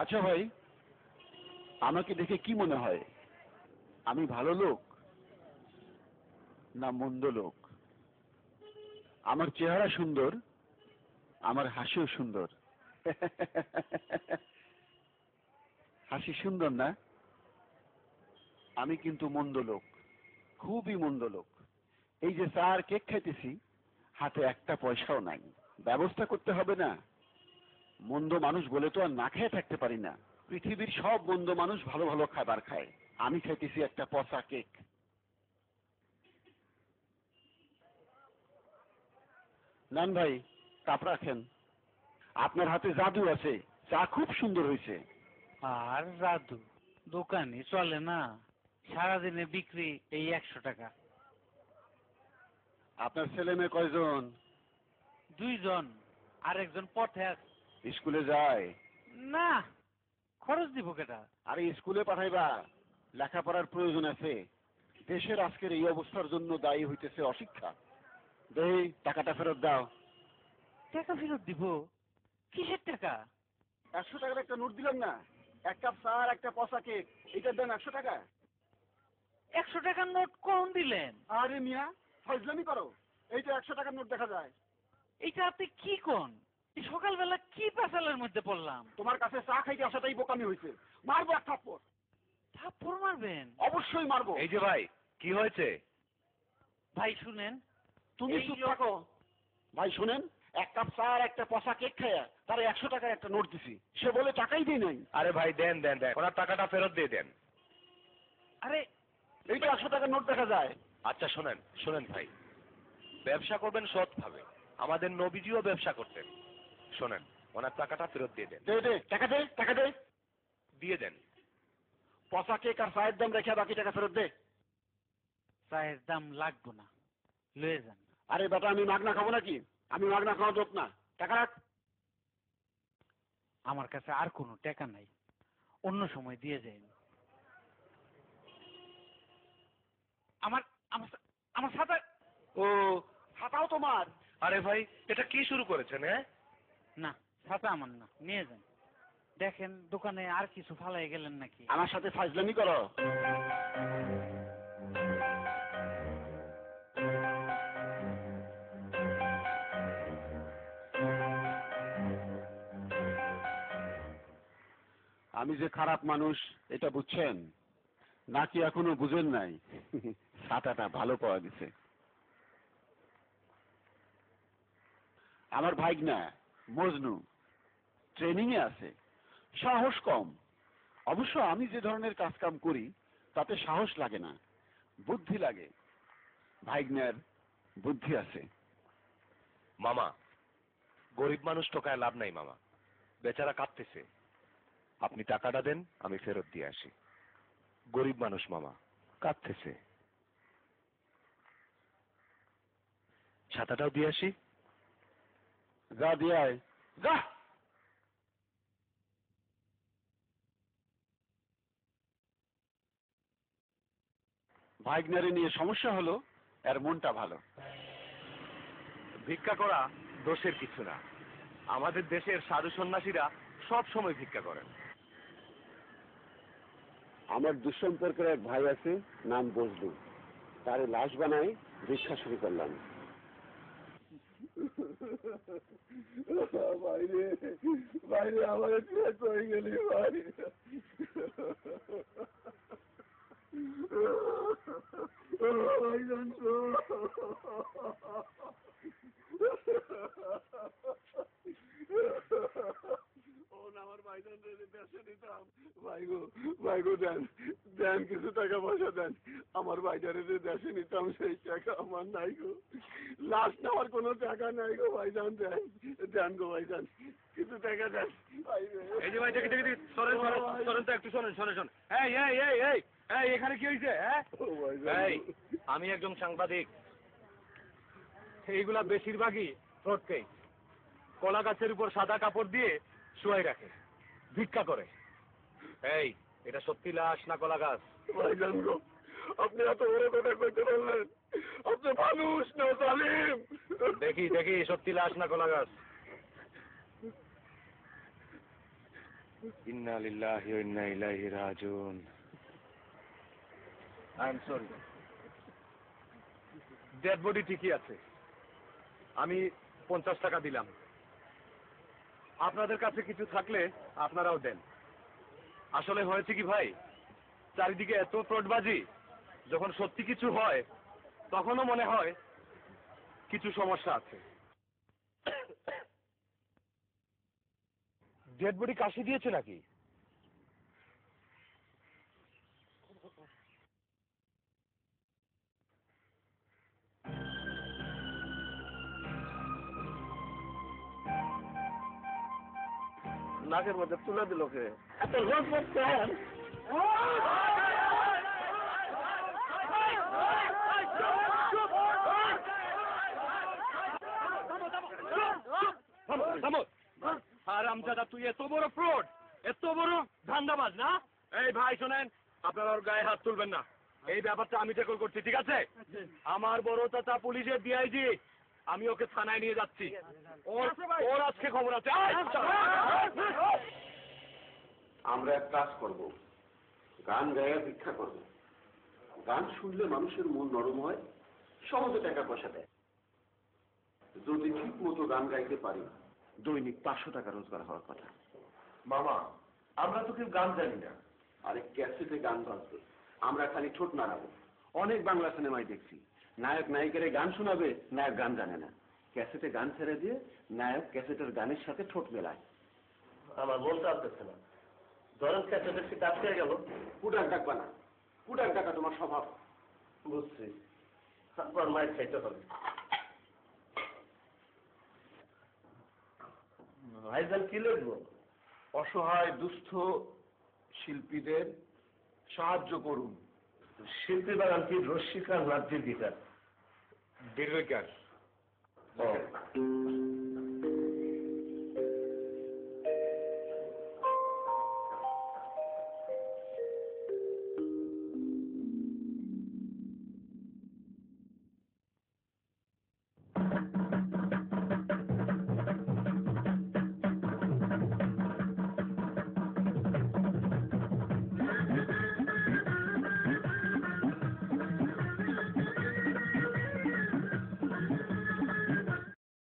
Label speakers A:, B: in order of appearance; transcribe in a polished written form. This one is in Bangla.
A: আচ্ছা ভাই, আমাকে দেখে কি মনে হয়, আমি ভালো লোক না মন্দ লোক? আমার চেহারা সুন্দর, আমার হাসিও সুন্দর। হাসি সুন্দর না? আমি কিন্তু মন্দ লোক, খুবই মন্দ লোক। এই যে চা আর কেক খাইতেছি, হাতে একটা পয়সাও নাই। ব্যবস্থা করতে হবে না? মন্দ মানুষ বলে তো আর না খেয়ে থাকতে পারি না। পৃথিবীর সব মন্দ মানুষ ভালো ভালো খাবার খায়, আমি খাইতেছি একটা পচা কেক। নেন ভাই, কাপ রাখেন। আপনার হাতে জাদু আছে, চা খুব সুন্দর হয়েছে।
B: আর রাধু দোকানে চলে না, সারাদিনে বিক্রি এই 100 টাকা।
A: আপনার ছেলে মেয়ে কয়জন?
B: 2 জন, আর একজন পথে আছে।
A: স্কুলে যায়?
B: না, খরচ দিব কেটা?
A: আরে স্কুলে পাঠাইবা, লেখাপড়ার প্রয়োজন আছে। দেশের আজকের এই অবস্থার জন্য দায়ী হইতেছে অশিক্ষা। দেই, টাকাটা ফেরত দাও।
B: টাকা ফেরত দিব? কিসের টাকা?
A: 100 টাকার একটা নোট দিলাম না, এক কাপ চা আর একটা পচা কেক, এটার দাম 100 টাকা।
B: 100 টাকার নোট কোন দিলেন?
A: আরে মিয়া, ফজলামি করো। এইটা 100 টাকার নোট দেখা যায়।
B: এইটা আপনি কি কোন? এই সকালবেলা কি পেশালের মধ্যে পড়লাম?
A: তোমার কাছে চা খাইতে আসাটাই বোকামি হয়েছে। মারবো এক থাপ্পড়।
B: থাপ্পড় মারবেন?
A: অবশ্যই মারবো।
C: এই যে ভাই, কি হয়েছে?
B: ভাই শুনেন,
A: তুমি
B: এই
A: চুপ থাকো। ভাই শোনেন, এক কাপ চা আর একটা পচা কেক খাইয়া তারা 100 টাকার একটা নোট দিছি, সে বলে টাকাই দিই নাই।
C: আরে ভাই দেন দেন দেন, ওনার টাকাটা ফেরত দিয়ে দেন।
B: আরে
A: এইটা 100 টাকার নোট দেখা যায়।
C: আচ্ছা শোনেন শোনেন ভাই, ব্যবসা করবেন সৎভাবে, আমাদের নবীজিও ব্যবসা করতেন। শোনেন, ওনার টাকাটা ফেরত দিয়ে দেন।
A: দে দে, টাকা দে, টাকা দে।
C: দিয়ে দেন।
A: পচা কেক আর চায়ের দাম রেখে বাকি টাকা ফেরত দে।
B: চায়ের দাম লাগবো না, লয়ে যান।
A: আরে বেটা, আমি মাগনা খাবো নাকি? আমি মাগনা খাওয়া লোক না, টাকা রাখ।
B: আমার কাছে আর কোনো টাকা নাই, অন্য সময় দিয়ে যাই। আমার আমার আমার সাথে।
A: ও, খাতাও তোমার?
C: আরে ভাই, এটা কি শুরু করেছেন? হ্যাঁ,
B: না, ছাতা আমার না, নিয়ে যান। দেখেন দোকানে আর কিছু ফালাই গেলেন নাকি।
A: আমার সাথে ফাজলামি করো? আমি যে খারাপ মানুষ এটা বুঝছেন নাকি এখনো বুঝেন নাই? ছাতাটা ভালো পাওয়া গেছে। আমার ভাইগনা মজনু ট্রেনিং এ আছে, সাহস কম। অবশ্য আমি যে ধরনের কাজ কাম করি তাতে সাহস লাগে না, বুদ্ধি লাগে। ভাইগনার বুদ্ধি আছে।
C: মামা, গরিব মানুষ টোকায় লাভ নাই মামা, বেচারা কাঁদতেছে। আপনি টাকাটা দেন, আমি ফেরত দিয়ে আসি। গরিব মানুষ মামা, কাঁদতেছে। ছাতাটাও দিয়ে আসি।
A: যা দিয়ে আয়, যা। ভাইগনারে নিয়ে সমস্যা হলো, এর মনটা ভালো।
C: ভিক্ষা করা দোষের কিছু না, আমাদের দেশের সাধু সন্ন্যাসীরা সব সময় ভিক্ষা করেন।
A: আমার দুঃসম্পর্কের এক ভাই আছে, নাম বজলু। তারে লাশ বানায় ভিক্ষা শুরু করলাম। বাইরে বাইরে আমার হয়ে গেলি ভাই। আমার ভাইজান দেশে নিতাম। ভাইগো দেন দেন, কিছু টাকা পয়সা দেন। আমার ভাইজানের দেশে নিতাম, সেই টাকা আমার নাই গো। লাশ নেওয়ার কোনো টাকা নাই গো ভাইজান, দেন দেন গো ভাইজান, কিছু টাকা দেন।
C: এই যে ভাই, দেখি দেখি দেখি, সরেন সরেন সরেন তো একটু, শোনেন শোনেন শোনেন। এই এই এই এই এই, এখানে কি হয়েছে? হ্যাঁ, এই আমি একজন সাংবাদিক। এইগুলা বেশিরভাগই ফ্রড কেস। কলা গাছের উপর সাদা কাপড় দিয়ে শুয়াই রাখে, ভিক্ষা করে। এই, এটা সত্যি লাশ না কলা গাছ?
A: ভাইজান গো, আপনি এত বড় কথা কইতে পারলেন? আপনি মানুষ না জালিম?
C: দেখি দেখি, সত্যি লাশ না কলা গাছ? ইন্না লিল্লাহি ওয়া ইন্না ইলাইহি রাজিউন। I am sorry. Dead body ঠিকই আছে। আমি 50 টাকা দিলাম। আপনাদের কাছে কিছু থাকলে আপনারাও দেন। আসলে হয়েছে কি ভাই, চারিদিকে এত ফ্রডবাজি, যখন সত্যি কিছু হয় তখনও মনে হয় কিছু সমস্যা আছে। ডেড বডি কাশি দিয়েছে নাকি?
A: নাকের মধ্যে তুলে দিল কে? এত রোজ কেন?
C: হারামজাদা, তুই এত বড় ফ্রড, এত বড় ধান্দাবাজ না? এই ভাই শোনেন, আপনারা ওর গায়ে হাত তুলবেন না। এই ব্যাপারটা আমি ট্যাকল করছি, ঠিক আছে? আমার বড় চাচা পুলিশের ডিআইজি, আমি ওকে থানায় নিয়ে যাচ্ছি। ওর আজকে খবর আছে।
A: আমরা এক কাজ করব, গান গায়ে ভিক্ষা করব। গান শুনলে মানুষের মন নরম হয়, সহজে টাকা পয়সা দেয়। যদি ঠিক মতো গান গাইতে পারি, দৈনিক 500 টাকা রোজগার হওয়ার কথা।
C: মামা, আমরা তো কেউ গান জানি না।
A: আরে ক্যাসেটে গান বাজবে, আমরা খালি ঠোঁট নাড়াবো। অনেক বাংলা সিনেমায় দেখছি, নায়ক নায়িকারে গান শোনাবে, নায়ক গান জানে না। ক্যাসেটে গান ছেড়ে দিয়ে নায়ক ক্যাসেটের গানের সাথে ঠোঁট মেলায়।
D: আমার বলতে আসতেছে না, ধরেন ক্যাসেটের সিট আটকে গেল।
A: কুটাক ডাকবা না, কুটাক ডাকা তোমার স্বভাব।
D: বুঝছি, আপনার মায়ের খাইতে হবে। ভাইজান কি লিখবো?
A: অসহায় দুস্থ শিল্পীদের সাহায্য করুন।
D: শিল্পী বাগান কি রশ্মিকার না দীর্ঘিকার?
C: দীর্ঘকার।
D: ও